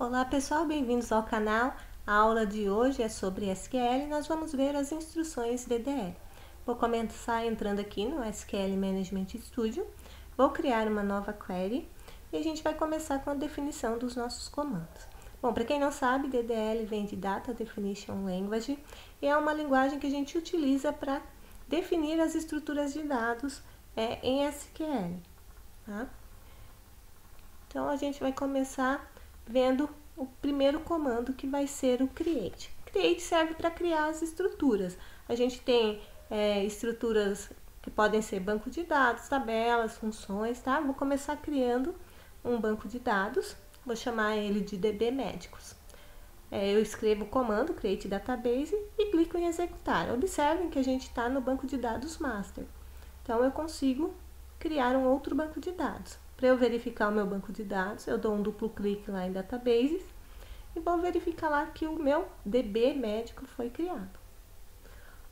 Olá pessoal, bem-vindos ao canal. A aula de hoje é sobre SQL e nós vamos ver as instruções DDL. Vou começar entrando aqui no SQL Management Studio, vou criar uma nova query e a gente vai começar com a definição dos nossos comandos. Bom, para quem não sabe, DDL vem de Data Definition Language e é uma linguagem que a gente utiliza para definir as estruturas de dados em SQL. Tá? Então, a gente vai começar vendo o primeiro comando, que vai ser o create. Create serve para criar as estruturas. A gente tem estruturas que podem ser banco de dados, tabelas, funções, tá? Vou começar criando um banco de dados, vou chamar ele de DB Médicos. Eu escrevo o comando create database e clico em executar. Observem que a gente está no banco de dados master. Então, eu consigo criar um outro banco de dados. Para eu verificar o meu banco de dados, eu dou um duplo clique lá em Databases e vou verificar lá que o meu DB médico foi criado.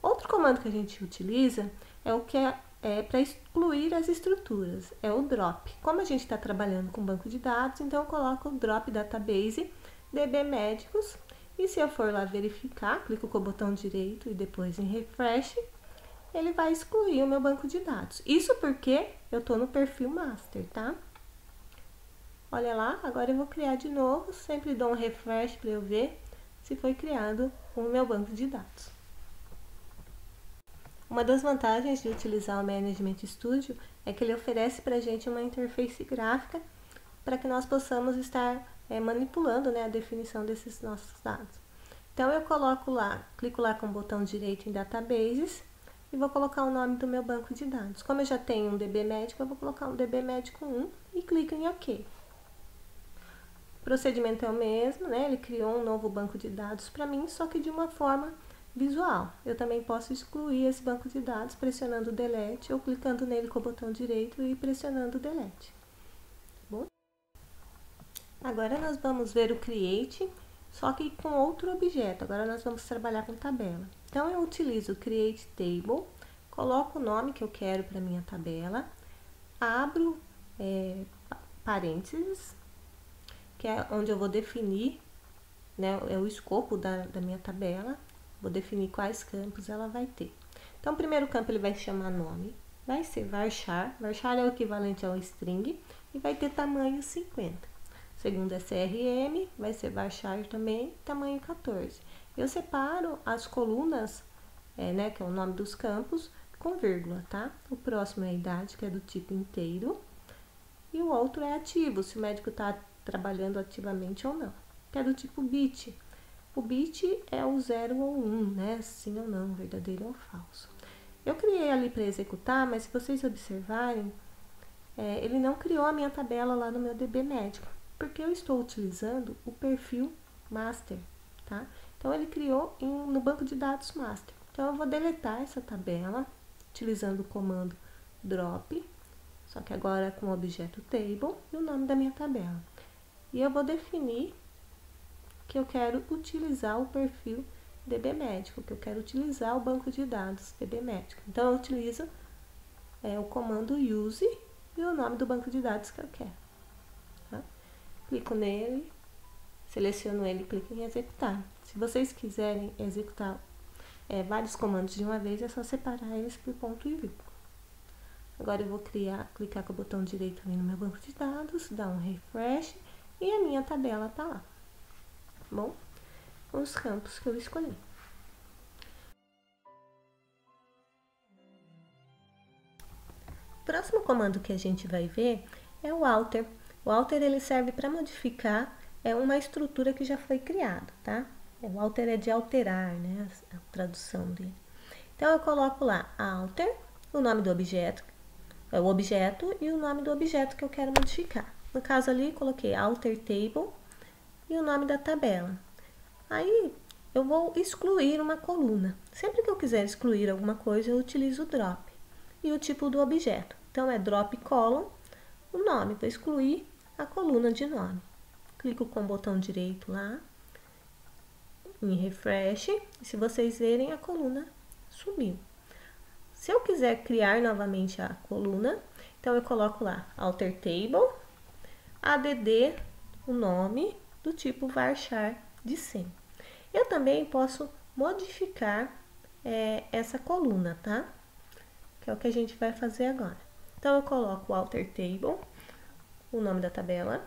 Outro comando que a gente utiliza é o que é para excluir as estruturas, é o drop. Como a gente está trabalhando com banco de dados, então eu coloco o drop database DB médicos e se eu for lá verificar, clico com o botão direito e depois em refresh, ele vai excluir o meu banco de dados. Isso porque eu estou no perfil master, tá? Olha lá, agora eu vou criar de novo, sempre dou um refresh para eu ver se foi criado o meu banco de dados. Uma das vantagens de utilizar o Management Studio é que ele oferece para a gente uma interface gráfica para que nós possamos estar manipulando, a definição desses nossos dados. Então, eu coloco lá, clico lá com o botão direito em Databases, e vou colocar o nome do meu banco de dados. Como eu já tenho um DB médico, eu vou colocar um DB médico 1 e clico em OK. O procedimento é o mesmo, Ele criou um novo banco de dados para mim, só que de uma forma visual. Eu também posso excluir esse banco de dados pressionando o Delete ou clicando nele com o botão direito e pressionando o Delete. Bom? Agora nós vamos ver o Create, só que com outro objeto. Agora nós vamos trabalhar com tabela. Então, eu utilizo o Create Table, coloco o nome que eu quero para minha tabela, abro parênteses, que é onde eu vou definir, o escopo da minha tabela, vou definir quais campos ela vai ter. Então, o primeiro campo ele vai chamar nome, vai ser varchar, varchar é o equivalente ao string e vai ter tamanho 50. Segundo é CRM, vai ser varchar também, tamanho 14. Eu separo as colunas, que é o nome dos campos, com vírgula, tá? O próximo é a idade, que é do tipo inteiro, e o outro é ativo, se o médico está trabalhando ativamente ou não, que é do tipo bit. O bit é o 0 ou 1, sim ou não, verdadeiro ou falso. Eu criei ali para executar, mas se vocês observarem, ele não criou a minha tabela lá no meu DB médico, porque eu estou utilizando o perfil master, tá? Então, ele criou no banco de dados master. Então, eu vou deletar essa tabela, utilizando o comando drop, só que agora com o objeto table e o nome da minha tabela. E eu vou definir que eu quero utilizar o perfil DB médico, que eu quero utilizar o banco de dados DB médico. Então, eu utilizo o comando use e o nome do banco de dados que eu quero. Tá? Clico nele, seleciono ele e clico em executar. Se vocês quiserem executar vários comandos de uma vez, é só separar eles por ponto e vírgula. Agora eu vou clicar com o botão direito ali no meu banco de dados, dar um refresh e a minha tabela tá lá. Bom, com os campos que eu escolhi. O próximo comando que a gente vai ver é o alter. O alter ele serve para modificar uma estrutura que já foi criada, tá? O alter é de alterar, a tradução dele. Então, eu coloco lá alter, o nome do objeto, o objeto e o nome do objeto que eu quero modificar. No caso ali, coloquei alter table e o nome da tabela. Aí, eu vou excluir uma coluna. Sempre que eu quiser excluir alguma coisa, eu utilizo o drop e o tipo do objeto. Então, é drop column, o nome, vou excluir a coluna de nome. Clico com o botão direito lá, em refresh, e se vocês verem, a coluna sumiu. Se eu quiser criar novamente a coluna, então eu coloco lá alter table, add o nome, do tipo varchar de 100. Eu também posso modificar essa coluna, tá? Que é o que a gente vai fazer agora. Então, eu coloco o alter table, o nome da tabela.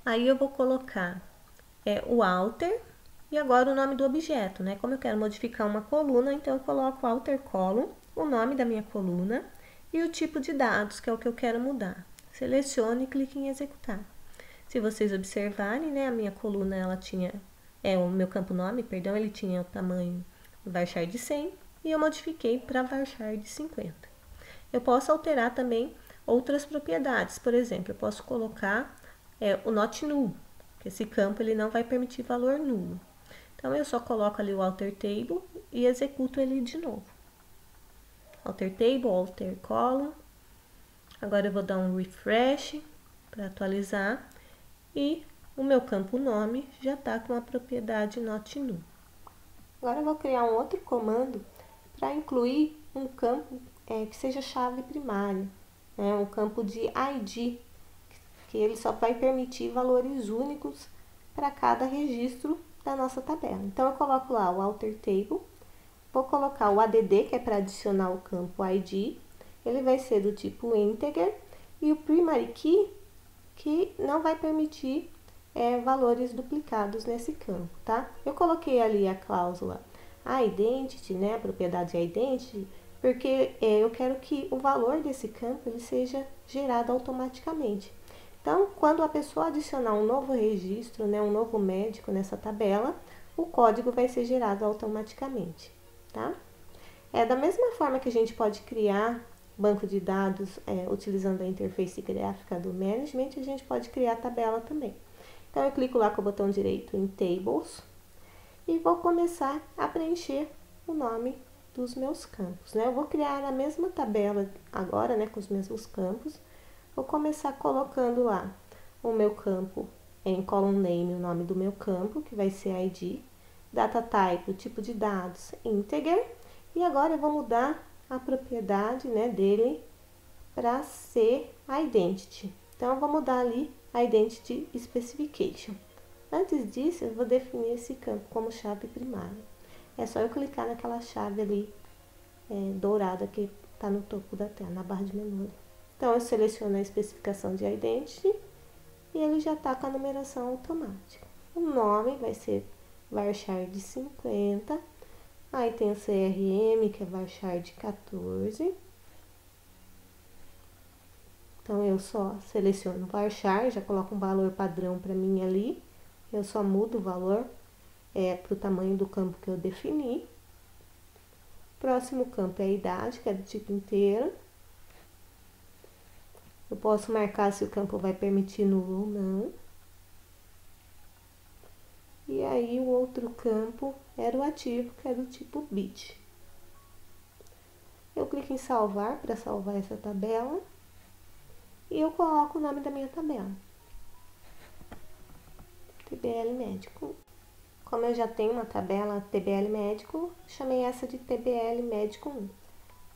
Aí, eu vou colocar o alter e agora o nome do objeto, né? Como eu quero modificar uma coluna, então eu coloco alter column, o nome da minha coluna e o tipo de dados, que é o que eu quero mudar. Selecione e clique em executar. Se vocês observarem, né, a minha coluna, ela tinha, o meu campo nome, perdão, ele tinha o tamanho varchar de 100 e eu modifiquei para varchar de 50. Eu posso alterar também outras propriedades, por exemplo, eu posso colocar o not null, que esse campo ele não vai permitir valor nulo. Então, eu só coloco ali o alter table e executo ele de novo. Alter table, alter column. Agora, eu vou dar um refresh para atualizar. E o meu campo nome já está com a propriedade not null. Agora, eu vou criar um outro comando para incluir um campo que seja chave primária. Né? Um campo de ID, que ele só vai permitir valores únicos para cada registro da nossa tabela. Então, eu coloco lá o alter table, vou colocar o add, que é para adicionar o campo ID, ele vai ser do tipo integer, e o primary key, que não vai permitir valores duplicados nesse campo, tá? Eu coloquei ali a cláusula identity, né, a propriedade identity, porque eu quero que o valor desse campo ele seja gerado automaticamente. Então, quando a pessoa adicionar um novo registro, né, um novo médico nessa tabela, o código vai ser gerado automaticamente, tá? Da mesma forma que a gente pode criar banco de dados utilizando a interface gráfica do Management, a gente pode criar tabela também. Então, eu clico lá com o botão direito em Tables e vou começar a preencher o nome dos meus campos, né? Eu vou criar a mesma tabela agora, né, com os mesmos campos. Vou começar colocando lá o meu campo em column name, o nome do meu campo, que vai ser ID, data type, o tipo de dados, integer, e agora eu vou mudar a propriedade, né, dele para ser identity. Então, eu vou mudar ali a identity specification. Antes disso, eu vou definir esse campo como chave primária. É só eu clicar naquela chave ali dourada que está no topo da tela, na barra de memória. Então, eu seleciono a especificação de identity e ele já está com a numeração automática. O nome vai ser varchar de 50. Aí tem o CRM, que é varchar de 14. Então, eu só seleciono varchar, já coloco um valor padrão para mim ali. Eu só mudo o valor para o tamanho do campo que eu defini. Próximo campo é a idade, que é do tipo inteiro. Eu posso marcar se o campo vai permitir nulo ou não. E aí, o outro campo era o ativo, que é do tipo bit. Eu clico em salvar para salvar essa tabela. E eu coloco o nome da minha tabela. TBL Médico. Como eu já tenho uma tabela TBL Médico, chamei essa de TBL Médico 1.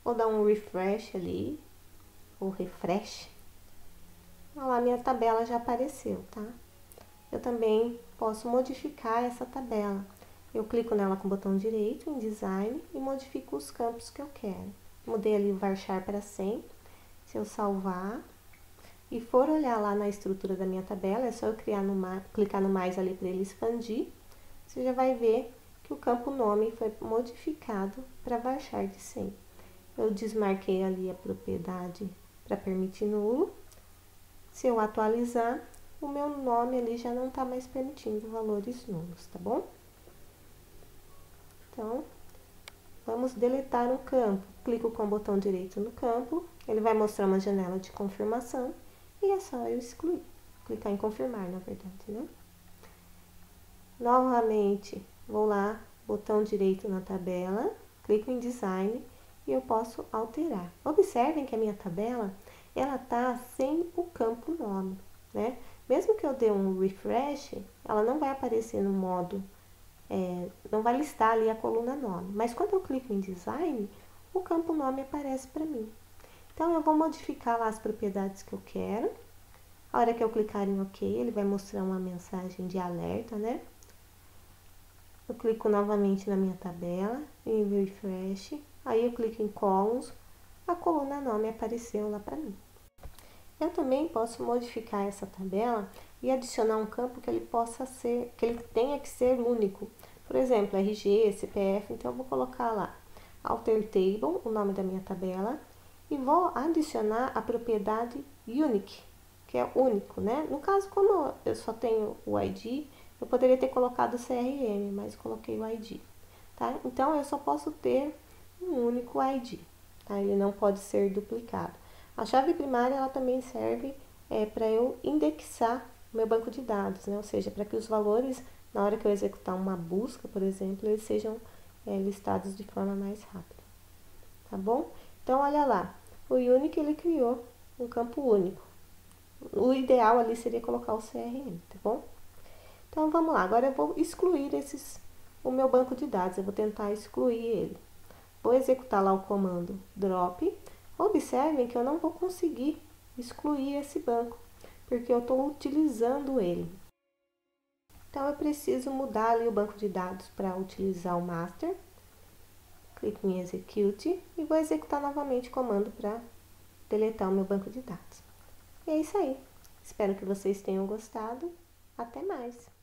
Vou dar um refresh ali, ou refresh. Olha lá, minha tabela já apareceu, tá? Eu também posso modificar essa tabela. Eu clico nela com o botão direito em Design e modifico os campos que eu quero. Mudei ali o varchar para 100. Se eu salvar e for olhar lá na estrutura da minha tabela, é só eu clicar no mais ali para ele expandir. Você já vai ver que o campo nome foi modificado para varchar de 100. Eu desmarquei ali a propriedade para permitir nulo. Se eu atualizar, o meu nome ali já não está mais permitindo valores nulos, tá bom? Então, vamos deletar um campo. Clico com o botão direito no campo, ele vai mostrar uma janela de confirmação e é só eu excluir. Clicar em confirmar, na verdade, né? Novamente, vou lá, botão direito na tabela, clico em Design e eu posso alterar. Observem que a minha tabela, ela tá sem o campo nome, né? Mesmo que eu dê um refresh, ela não vai aparecer no modo, não vai listar ali a coluna nome. Mas quando eu clico em Design, o campo nome aparece para mim. Então, eu vou modificar lá as propriedades que eu quero. A hora que eu clicar em OK, ele vai mostrar uma mensagem de alerta, né? Eu clico novamente na minha tabela, em Refresh, aí eu clico em Columns, a coluna nome apareceu lá para mim. Eu também posso modificar essa tabela e adicionar um campo que ele possa ser, que ele tenha que ser único. Por exemplo, RG, CPF, então eu vou colocar lá Alter Table, o nome da minha tabela, e vou adicionar a propriedade Unique, que é único, né? No caso, como eu só tenho o ID, eu poderia ter colocado o CRM, mas coloquei o ID, tá? Então, eu só posso ter um único ID, tá? Ele não pode ser duplicado. A chave primária, ela também serve para eu indexar o meu banco de dados, né? Ou seja, para que os valores, na hora que eu executar uma busca, por exemplo, eles sejam listados de forma mais rápida, tá bom? Então, olha lá, o Unique, ele criou um campo único. O ideal ali seria colocar o CRM, tá bom? Então, vamos lá. Agora eu vou excluir o meu banco de dados. Eu vou tentar excluir ele. Vou executar lá o comando drop. Observem que eu não vou conseguir excluir esse banco, porque eu estou utilizando ele. Então, eu preciso mudar ali o banco de dados para utilizar o master. Clico em execute e vou executar novamente o comando para deletar o meu banco de dados. E é isso aí. Espero que vocês tenham gostado. Até mais!